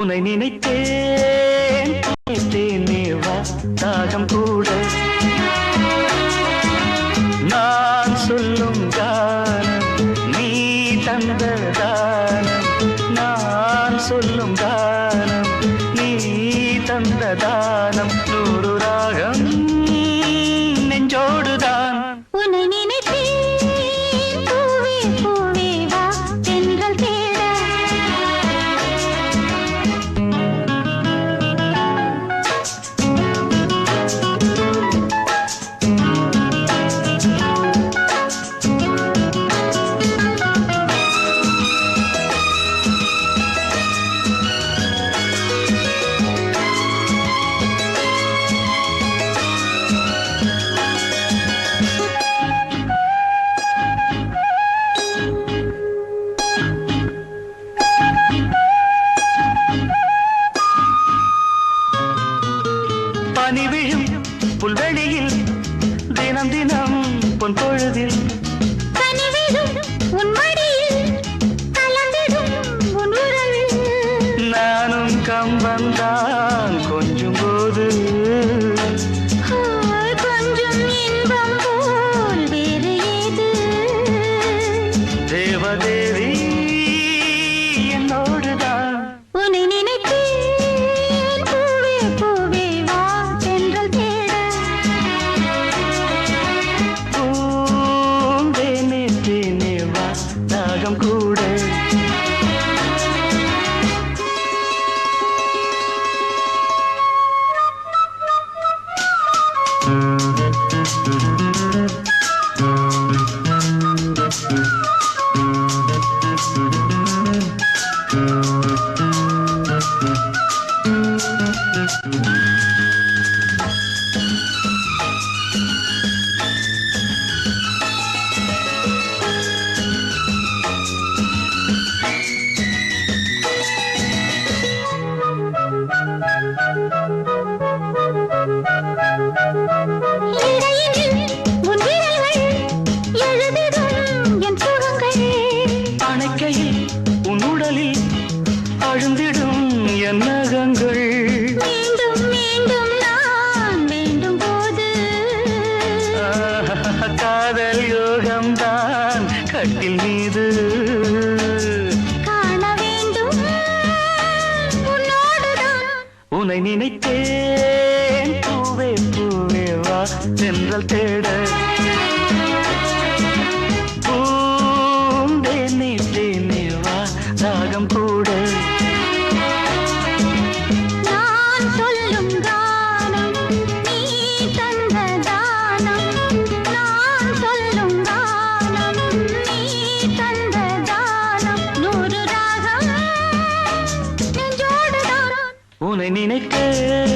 உன்னை நினைத்தேன் நினைத்தேனே வா தாகம் கூட நான் சொல்லும் கானம் நீ தந்த தானம் நான் சொல்லும் கானம் நீ தந்த தானம் நூறு ராகம் நெஞ்சோடுதான் உன்னை நினைத்தேன் பூவே பூவே வா தென்றல் தேட பனி விழும் புல்வெளியில் தினம் தினம் பொன் பொழுதில் கனிவிடும் உன் மடியில் கலந்திடும் உன் உறவில் நானும் கம்பந்தான் கொஞ்சம் போது கொஞ்சம் இன்பம் போல் வேறு ஏது தேவதேவி என்னோடுதான் உன்னை நினைத்தேன் பூவே பூவே வா தென்றல் தேட பூந்தேனே தேனே வா தாகம் கூட இடையினில் உன் விரல்கள் எழுதிடும் என் சுகங்கள் அணைக்கையில் உன் உடலில் அழுந்திடும் என் நகங்கள் மீண்டும் மீண்டும் நான் வேண்டும் போது காதல் யோகம்தான் கட்டில் மீது காண வேண்டும் உன்னோடுதான் உன்னை நினைத்தேன் பூவே பூவே வா தென்றல் தேட பூந்தேனே தேனே வா தாகம் கூட நான் சொல்லும் கானம் நீ தந்த தானம் நான் சொல்லும் கானம் நீ தந்த தானம் நூறு ராகம் நெஞ்சோடுதான் உன்னை நினைத்தேன்